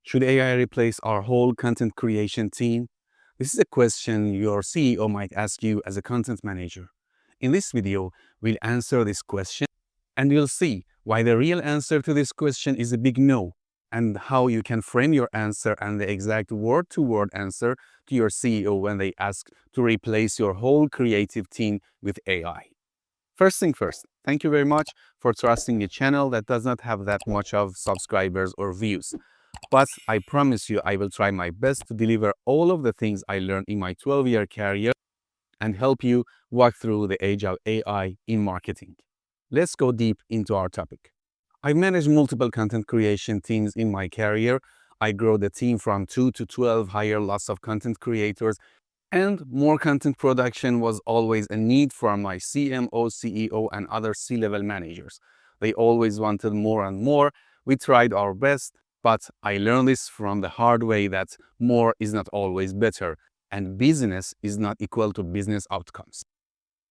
Should AI replace our whole content creation team? This is a question your CEO might ask you as a content manager. In this video, we'll answer this question and you'll see why the real answer to this question is a big no, and how you can frame your answer and the exact word-to-word answer to your CEO when they ask to replace your whole creative team with AI. First thing first, thank you very much for trusting a channel that does not have that much of subscribers or views. But I promise you, I will try my best to deliver all of the things I learned in my 12-year career and help you walk through the age of AI in marketing. Let's go deep into our topic. I've managed multiple content creation teams in my career. I grew the team from 2 to 12, hire lots of content creators, and more content production was always a need for my CMO, CEO, and other C-level managers. They always wanted more and more. We tried our best, but I learned this from the hard way that more is not always better, and business is not equal to business outcomes.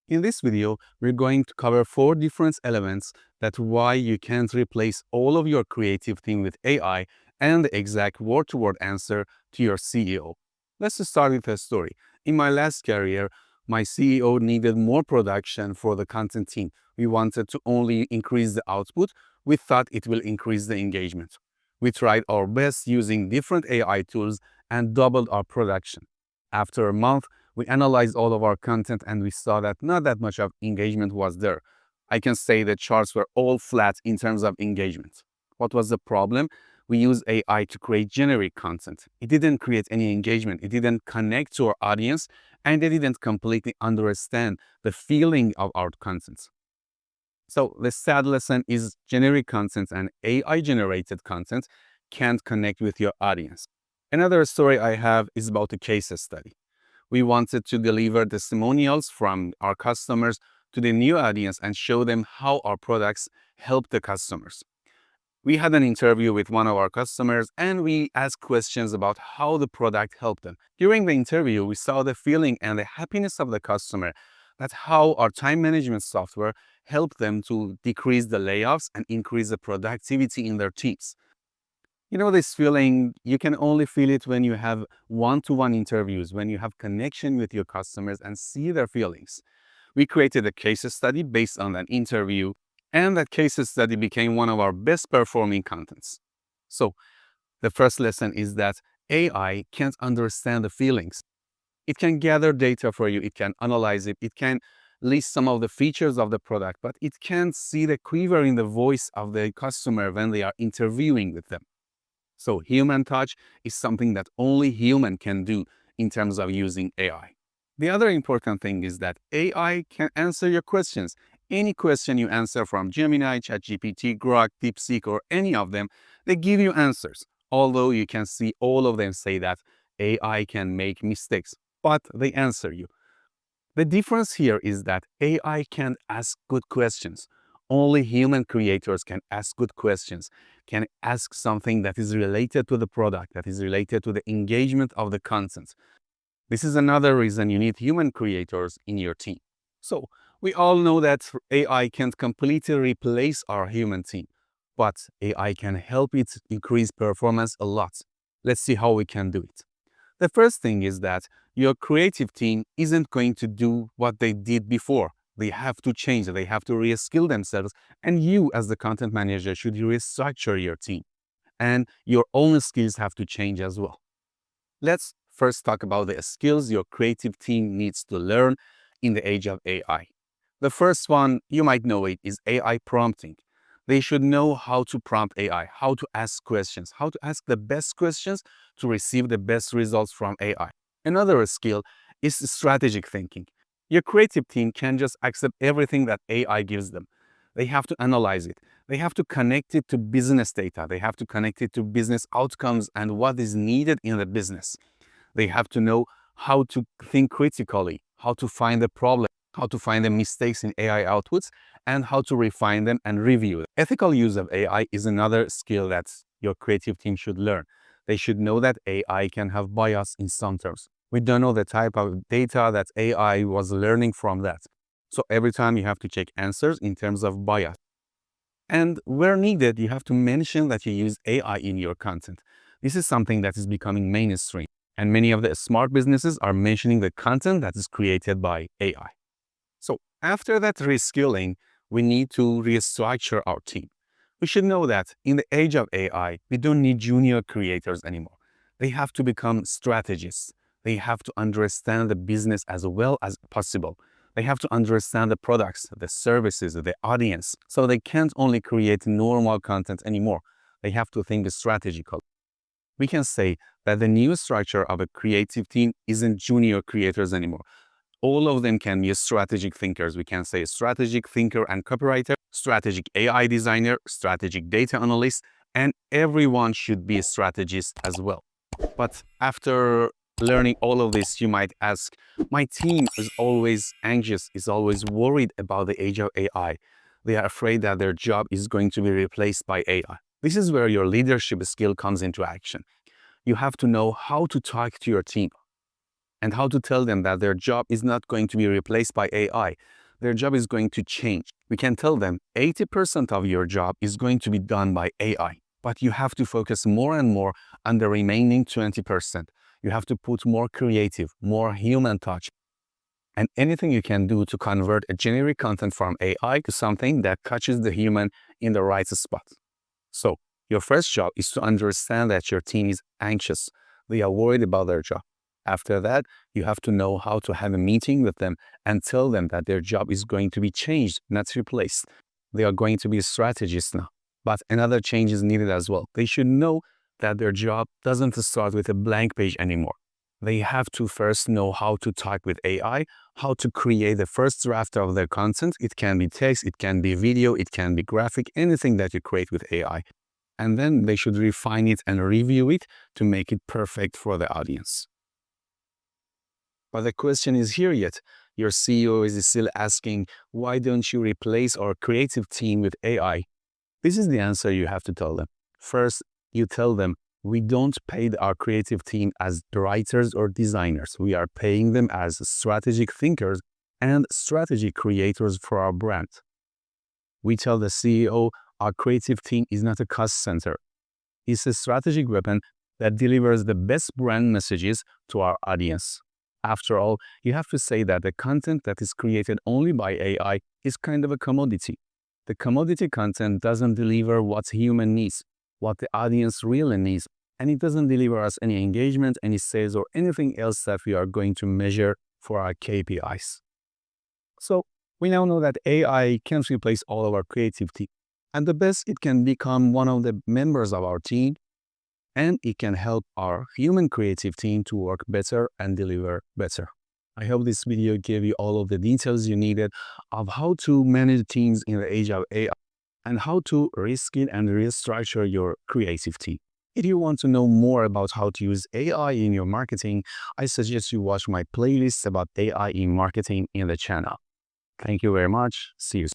In this video, we're going to cover 4 different elements that why you can't replace all of your creative team with AI and the exact word-to-word answer to your CEO. Let's start with a story. In my last career, my CEO needed more production for the content team. We wanted to only increase the output. We thought it will increase the engagement. We tried our best using different AI tools and doubled our production. After a month, we analyzed all of our content and we saw that not that much of engagement was there. I can say the charts were all flat in terms of engagement. What was the problem? We used AI to create generic content. It didn't create any engagement. It didn't connect to our audience, and they didn't completely understand the feeling of our content. So the sad lesson is generic content and AI-generated content can't connect with your audience. Another story I have is about a case study. We wanted to deliver testimonials from our customers to the new audience and show them how our products help the customers. We had an interview with one of our customers and we asked questions about how the product helped them. During the interview, we saw the feeling and the happiness of the customer, that how our time management software helped them to decrease the layoffs and increase the productivity in their teams. You know this feeling, you can only feel it when you have one-to-one interviews, when you have connection with your customers and see their feelings. We created a case study based on that interview, and that case study became one of our best performing contents. So the first lesson is that AI can't understand the feelings. It can gather data for you, it can analyze it, it can list some of the features of the product, but it can't see the quiver in the voice of the customer when they are interviewing with them. So human touch is something that only human can do in terms of using AI. The other important thing is that AI can answer your questions. Any question you answer from Gemini, ChatGPT, Grok, DeepSeek, or any of them, they give you answers. Although you can see all of them say that AI can make mistakes, but they answer you. The difference here is that AI can't ask good questions. Only human creators can ask good questions, can ask something that is related to the product, that is related to the engagement of the content. This is another reason you need human creators in your team. So we all know that AI can't completely replace our human team, but AI can help it increase performance a lot. Let's see how we can do it. The first thing is that your creative team isn't going to do what they did before. They have to change, they have to reskill themselves, and you as the content manager should restructure your team. And your own skills have to change as well. Let's first talk about the skills your creative team needs to learn in the age of AI. The first one, you might know it, is AI prompting. They should know how to prompt AI, how to ask questions, how to ask the best questions to receive the best results from AI. Another skill is strategic thinking. Your creative team can't just accept everything that AI gives them. They have to analyze it. They have to connect it to business data. They have to connect it to business outcomes and what is needed in the business. They have to know how to think critically, how to find the problem, how to find the mistakes in AI outputs, and how to refine them and review them. Ethical use of AI is another skill that your creative team should learn. They should know that AI can have bias in some terms. We don't know the type of data that AI was learning from that. So every time you have to check answers in terms of bias. And where needed, you have to mention that you use AI in your content. This is something that is becoming mainstream, and many of the smart businesses are mentioning the content that is created by AI. So after that reskilling, we need to restructure our team. We should know that in the age of AI, we don't need junior creators anymore. They have to become strategists. They have to understand the business as well as possible. They have to understand the products, the services, the audience. So they can't only create normal content anymore. They have to think strategically. We can say that the new structure of a creative team isn't junior creators anymore. All of them can be strategic thinkers. We can say strategic thinker and copywriter, strategic AI designer, strategic data analyst, and everyone should be a strategist as well. But after learning all of this, you might ask, my team is always anxious, is always worried about the age of AI. They are afraid that their job is going to be replaced by AI. This is where your leadership skill comes into action. You have to know how to talk to your team and how to tell them that their job is not going to be replaced by AI. Their job is going to change. We can tell them 80% of your job is going to be done by AI, but you have to focus more and more on the remaining 20%. You have to put more creative, more human touch, and anything you can do to convert a generic content from AI to something that catches the human in the right spot. So your first job is to understand that your team is anxious. They are worried about their job. After that, you have to know how to have a meeting with them and tell them that their job is going to be changed, not replaced. They are going to be strategists now. But another change is needed as well. They should know that their job doesn't start with a blank page anymore. They have to first know how to talk with AI, how to create the first draft of their content. It can be text, it can be video, it can be graphic, anything that you create with AI. And then they should refine it and review it to make it perfect for the audience. But the question is here yet. Your CEO is still asking, why don't you replace our creative team with AI? This is the answer you have to tell them. First, you tell them, we don't pay our creative team as writers or designers. We are paying them as strategic thinkers and strategy creators for our brand. We tell the CEO, our creative team is not a cost center. It's a strategic weapon that delivers the best brand messages to our audience. After all, you have to say that the content that is created only by AI is kind of a commodity. The commodity content doesn't deliver what human needs, what the audience really needs, and it doesn't deliver us any engagement, any sales, or anything else that we are going to measure for our KPIs. So we now know that AI can't replace all of our creative team. And the best, it can become one of the members of our team, and it can help our human creative team to work better and deliver better. I hope this video gave you all of the details you needed of how to manage teams in the age of AI and how to reskill and restructure your creative team. If you want to know more about how to use AI in your marketing, I suggest you watch my playlist about AI in marketing in the channel. Thank you very much. See you soon.